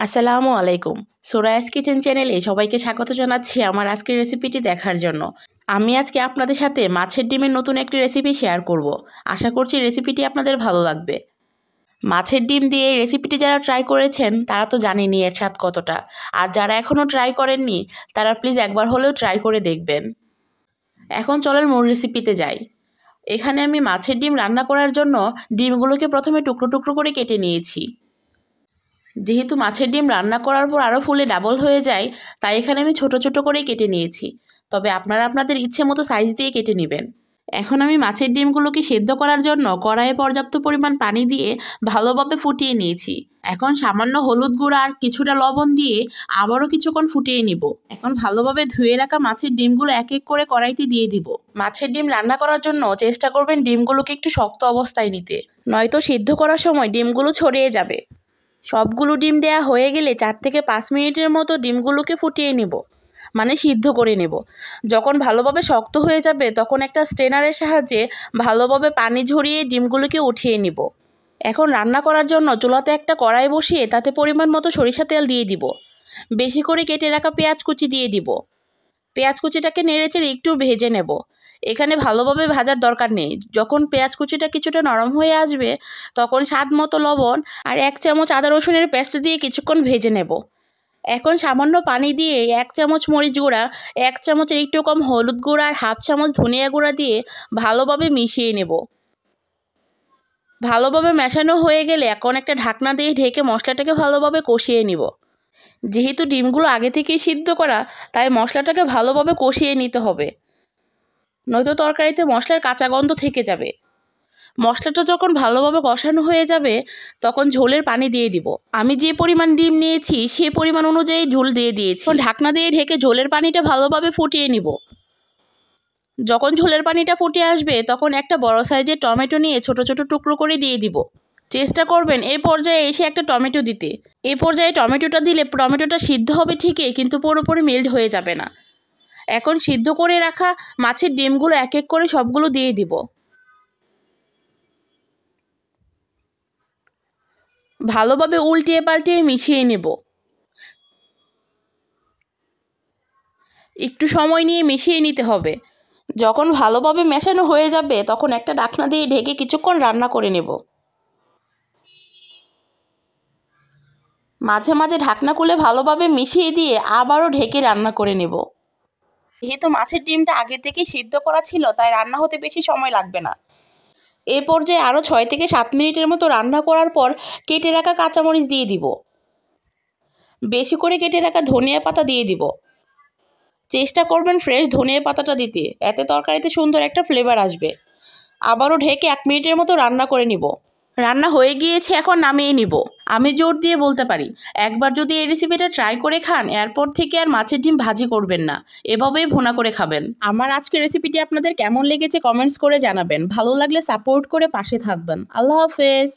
আসসালামু আলাইকুম। সোরায়াস কিচেন চ্যানেলে সবাইকে স্বাগত জানাচ্ছি আমার আজকের রেসিপিটি দেখার জন্য। আমি আজকে আপনাদের সাথে মাছের ডিমের নতুন একটি রেসিপি শেয়ার করব। আশা করছি রেসিপিটি আপনাদের ভালো লাগবে। মাছের ডিম দিয়ে এই রেসিপিটি যারা ট্রাই করেছেন তারা তো জানেনই এর স্বাদ কতটা, আর যারা এখনও ট্রাই করেননি তারা প্লিজ একবার হলেও ট্রাই করে দেখবেন। এখন চলেন মূল রেসিপিতে যাই। এখানে আমি মাছের ডিম রান্না করার জন্য ডিমগুলোকে প্রথমে টুকরো টুকরো করে কেটে নিয়েছি। যেহেতু মাছের ডিম রান্না করার পর আরও ফুলে ডাবল হয়ে যায়, তাই এখানে আমি ছোট ছোট করেই কেটে নিয়েছি। তবে আপনারা আপনাদের ইচ্ছে মতো সাইজ দিয়ে কেটে নেবেন। এখন আমি মাছের ডিমগুলোকে সেদ্ধ করার জন্য কড়াইয়ে পর্যাপ্ত পরিমাণ পানি দিয়ে ভালোভাবে ফুটিয়ে নিয়েছি। এখন সামান্য হলুদ গুঁড়া আর কিছুটা লবণ দিয়ে আবারও কিছুক্ষণ ফুটিয়ে নিব। এখন ভালোভাবে ধুয়ে রাখা মাছের ডিমগুলো এক এক করে কড়াইতে দিয়ে দিব। মাছের ডিম রান্না করার জন্য চেষ্টা করবেন ডিমগুলোকে একটু শক্ত অবস্থায় নিতে, নয়তো সিদ্ধ করার সময় ডিমগুলো ছড়িয়ে যাবে। সবগুলো ডিম দেয়া হয়ে গেলে 4 থেকে 5 মিনিটের মতো ডিমগুলোকে ফুটিয়ে নেব, মানে সিদ্ধ করে নেব। যখন ভালোভাবে শক্ত হয়ে যাবে তখন একটা স্ট্রেনারের সাহায্যে ভালোভাবে পানি ঝরিয়ে ডিমগুলোকে উঠিয়ে নেব। এখন রান্না করার জন্য চুলাতে একটা কড়াই বসিয়ে তাতে পরিমাণ মতো সরিষা তেল দিয়ে দিব। বেশি করে কেটে রাখা পেঁয়াজ কুচি দিয়ে দিব। পেঁয়াজ কুচিটাকে নেড়েচেড়ে একটু ভেজে নেব। এখানে ভালোভাবে ভাজার দরকার নেই। যখন পেঁয়াজ কুচিটা কিছুটা নরম হয়ে আসবে তখন স্বাদ মতো লবণ আর 1 চামচ আদা রসুনের পেস্ট দিয়ে কিছুক্ষণ ভেজে নেব। এখন সামান্য পানি দিয়ে 1 চামচ মরিচ গুঁড়া, 1 চামচের একটু কম হলুদ গুঁড়া আর 1/2 চামচ ধনিয়া গুঁড়া দিয়ে ভালোভাবে মিশিয়ে নেব। ভালোভাবে মেশানো হয়ে গেলে এখন একটা ঢাকনা দিয়ে ঢেকে মশলাটাকে ভালোভাবে কষিয়ে নিব। যেহেতু ডিমগুলো আগে থেকেই সিদ্ধ করা, তাই মশলাটাকে ভালোভাবে কষিয়ে নিতে হবে, নয়তো তরকারিতে মশলার কাঁচা গন্ধ থেকে যাবে। মশলাটা যখন ভালোভাবে কষানো হয়ে যাবে তখন ঝোলের পানি দিয়ে দিব। আমি যে পরিমাণ ডিম নিয়েছি সে পরিমাণ অনুযায়ী ঝোল দিয়ে দিয়েছি। ঢাকনা দিয়ে ঢেকে ঝোলের পানিটা ভালোভাবে ফুটিয়ে নিব। যখন ঝোলের পানিটা ফুটে আসবে তখন একটা বড় সাইজের টমেটো নিয়ে ছোট ছোট টুকরো করে দিয়ে দিব। চেষ্টা করবেন এই পর্যায়ে এসে একটা টমেটো দিতে। এই পর্যায়ে টমেটোটা দিলে টমেটোটা সিদ্ধ হবে ঠিকই, কিন্তু পুরোপুরি মেল্ট হয়ে যাবে না। এখন সিদ্ধ করে রাখা মাছের ডিমগুলো এক এক করে সবগুলো দিয়ে দিব। ভালোভাবে উল্টিয়ে পাল্টিয়ে মিশিয়ে নেব। একটু সময় নিয়ে মিশিয়ে নিতে হবে। যখন ভালোভাবে মেশানো হয়ে যাবে তখন একটা ঢাকনা দিয়ে ঢেকে কিছুক্ষণ রান্না করে নেব। মাঝে মাঝে ঢাকনা খুলে ভালোভাবে মিশিয়ে দিয়ে আবারও ঢেকে রান্না করে নেব। যেহেতু মাছের ডিমটা আগে থেকে সিদ্ধ করা ছিল তাই রান্না হতে বেশি সময় লাগবে না। এই পর্যায়ে আরও 6 থেকে 7 মিনিটের মতো রান্না করার পর কেটে রাখা কাঁচামরিচ দিয়ে দিব। বেশি করে কেটে রাখা ধনিয়া পাতা দিয়ে দিব। চেষ্টা করবেন ফ্রেশ ধনিয়া পাতাটা দিতে, এতে তরকারিতে সুন্দর একটা ফ্লেভার আসবে। আবারও ঢেকে 1 মিনিটের মতো রান্না করে নিব। রান্না হয়ে গিয়েছে, এখন নামিয়ে নিব। আমি জোর দিয়ে বলতে পারি, একবার যদি এই রেসিপিটা ট্রাই করে খান এরপর থেকে আর মাছের ডিম ভাজি করবেন না, এভাবেই ভুনা করে খাবেন। আমার আজকের রেসিপিটি আপনাদের কেমন লেগেছে কমেন্টস করে জানাবেন। ভালো লাগলে সাপোর্ট করে পাশে থাকবেন। আল্লাহ হাফেজ।